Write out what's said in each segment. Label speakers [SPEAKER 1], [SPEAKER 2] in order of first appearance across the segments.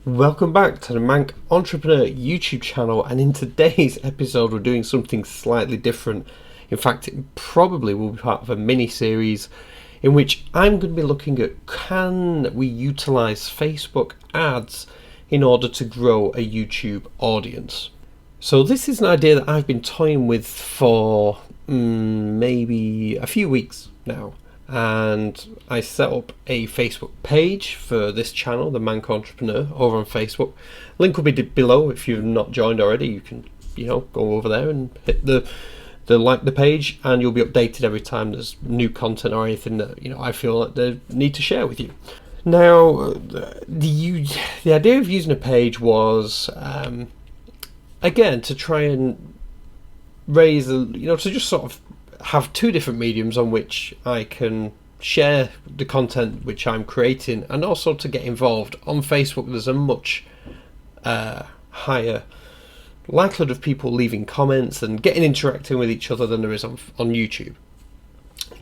[SPEAKER 1] Welcome back to the Manc Entrepreneur YouTube channel, and in today's episode we're doing something slightly different. In fact, it probably will be part of a mini-series in which I'm going to be looking at can we utilize Facebook ads in order to grow a YouTube audience. So this is an idea that I've been toying with for maybe a few weeks now. And I set up a Facebook page for this channel, the Manc Entrepreneur, over on Facebook. Link will be below. If you've not joined already, you can go over there and hit the like the page, and you'll be updated every time there's new content or anything that I feel like they need to share with you. Now, the idea of using a page was again to try and raise to just sort of have two different mediums on which I can share the content which I'm creating, and also to get involved. On Facebook there's a much higher likelihood of people leaving comments and interacting with each other than there is on YouTube.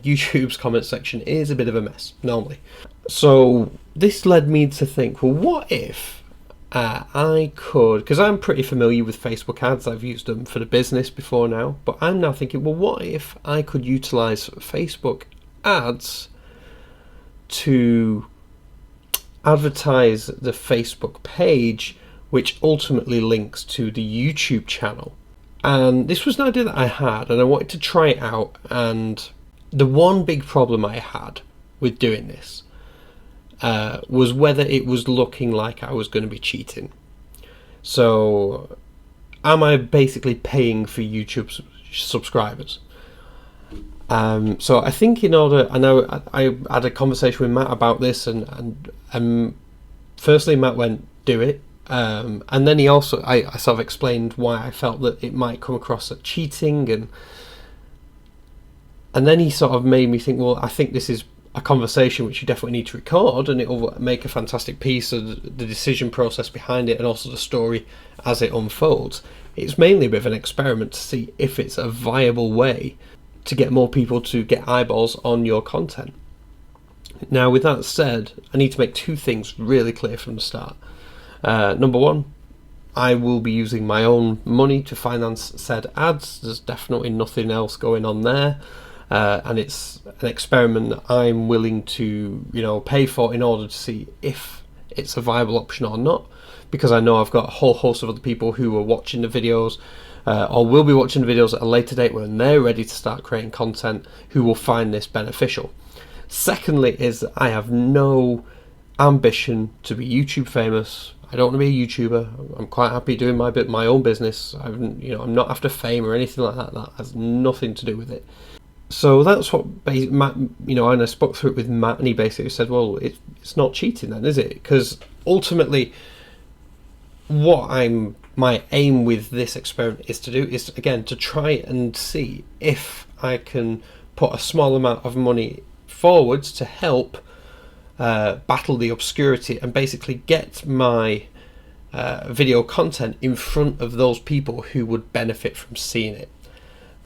[SPEAKER 1] YouTube's comment section is a bit of a mess normally. So this led me to think, well, what if I could, because I'm pretty familiar with Facebook ads, I've used them for the business before now, but I'm now thinking, well, what if I could utilize Facebook ads to advertise the Facebook page, which ultimately links to the YouTube channel? And this was an idea that I had, and I wanted to try it out. And the one big problem I had with doing this was whether it was looking like I was going to be cheating. So am I basically paying for YouTube subscribers? So I think in order, I know I had a conversation with Matt about this, and firstly Matt went, do it, and then I sort of explained why I felt that it might come across as cheating, and then he sort of made me think, well, I think this is a conversation which you definitely need to record, and it will make a fantastic piece of the decision process behind it, and also the story as it unfolds. It's mainly a bit of an experiment to see if it's a viable way to get more people to get eyeballs on your content. Now, with that said, I need to make two things really clear from the start. Number one, I will be using my own money to finance said ads. There's definitely nothing else going on there. And it's an experiment that I'm willing to, pay for in order to see if it's a viable option or not, because I know I've got a whole host of other people who are watching the videos, or will be watching the videos at a later date when they're ready to start creating content, who will find this beneficial. Secondly, is that I have no ambition to be YouTube famous. I don't want to be a YouTuber. I'm quite happy doing my own business. I'm not after fame or anything like that. That has nothing to do with it. So that's what Matt, and I spoke through it with Matt, and he basically said, well, it's not cheating then, is it? Because ultimately what my aim with this experiment is to do is, again, to try and see if I can put a small amount of money forwards to help battle the obscurity and basically get my video content in front of those people who would benefit from seeing it.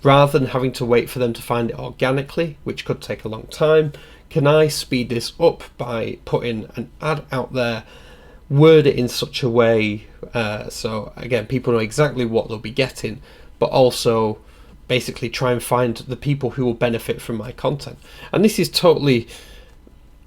[SPEAKER 1] Rather than having to wait for them to find it organically, which could take a long time, can I speed this up by putting an ad out there, word it in such a way so again people know exactly what they'll be getting, but also basically try and find the people who will benefit from my content. And this is totally,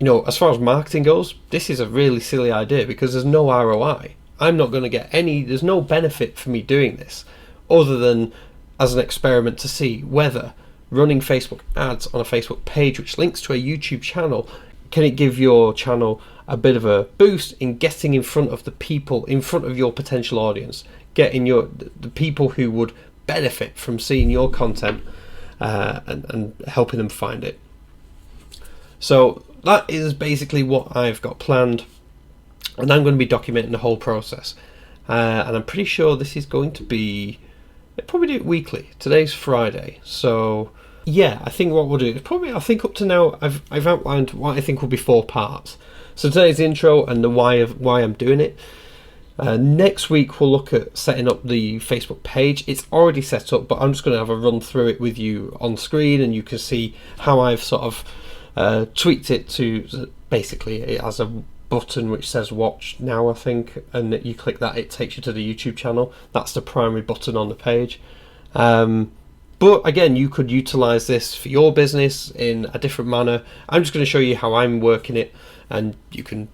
[SPEAKER 1] as far as marketing goes, this is a really silly idea, because there's no ROI. I'm not going to get there's no benefit for me doing this other than as an experiment to see whether running Facebook ads on a Facebook page which links to a YouTube channel, can it give your channel a bit of a boost in getting in front of the people, in front of your potential audience, getting the people who would benefit from seeing your content, and helping them find it. So that is basically what I've got planned, and I'm going to be documenting the whole process, and I'm pretty sure this is going to be, I'll probably do it weekly. Today's Friday, so yeah, I think what we'll do is probably, I think up to now I've outlined what I think will be 4 parts. So today's the intro and the why I'm doing it. Next week we'll look at setting up the Facebook page. It's already set up, but I'm just going to have a run through it with you on screen, and you can see how I've sort of tweaked it to basically it has a button which says watch now, I think, and that you click that, it takes you to the YouTube channel. That's the primary button on the page. But again, you could utilize this for your business in a different manner. I'm just going to show you how I'm working it, and you can,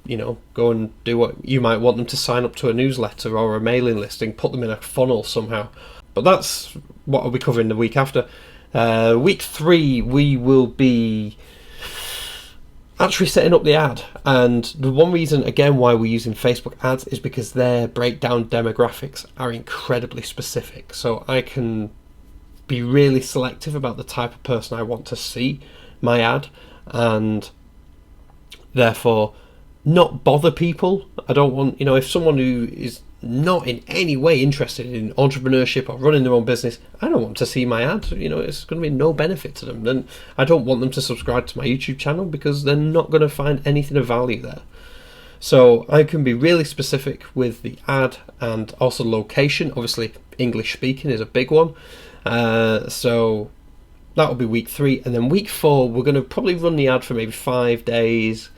[SPEAKER 1] go and do what you might want them to sign up to a newsletter or a mailing listing, put them in a funnel somehow. But that's what I'll be covering the week after. Week 3, we will be actually setting up the ad. And the one reason, again, why we're using Facebook ads is because their breakdown demographics are incredibly specific. So I can be really selective about the type of person I want to see my ad, and therefore not bother people. I don't want, if someone who is not in any way interested in entrepreneurship or running their own business, I don't want to see my ad. It's going to be no benefit to them. Then I don't want them to subscribe to my YouTube channel, because they're not going to find anything of value there. So I can be really specific with the ad, and also location. Obviously English speaking is a big one. So that will be week 3, and then week 4 we're going to probably run the ad for maybe 5 days.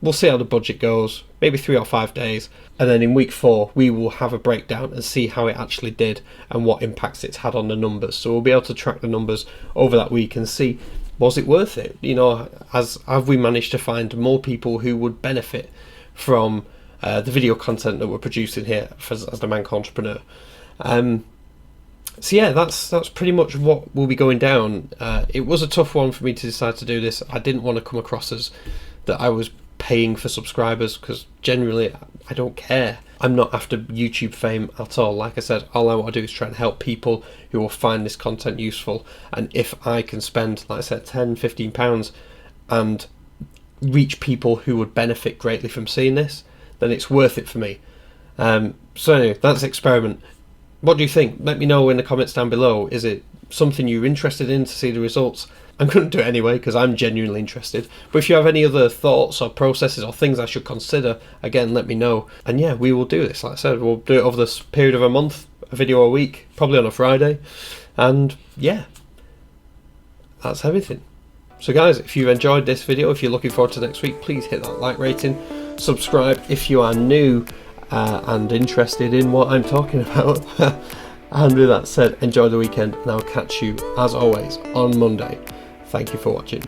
[SPEAKER 1] We'll see how the budget goes, maybe 3 or 5 days, and then in week 4 we will have a breakdown and see how it actually did and what impacts it's had on the numbers. So we'll be able to track the numbers over that week and see, was it worth it? Have we managed to find more people who would benefit from the video content that we're producing here as the Manc Entrepreneur? So yeah, that's pretty much what will be going down. It was a tough one for me to decide to do this. I didn't want to come across as that I was paying for subscribers, because generally I don't care. I'm not after YouTube fame at all. Like I said, all I want to do is try and help people who will find this content useful, and if I can spend, like I said, £10-15 and reach people who would benefit greatly from seeing this, then it's worth it for me. So anyway, that's the experiment. What do you think? Let me know in the comments down below. Is it something you're interested in to see the results? I'm going to do it anyway because I'm genuinely interested. But if you have any other thoughts or processes or things I should consider, again, let me know. And yeah, we will do this. Like I said, we'll do it over this period of a month, a video a week, probably on a Friday. And yeah, that's everything. So guys, if you've enjoyed this video, if you're looking forward to next week, please hit that like rating. Subscribe if you are new and interested in what I'm talking about. And with that said, enjoy the weekend, and I'll catch you as always on Monday. Thank you for watching.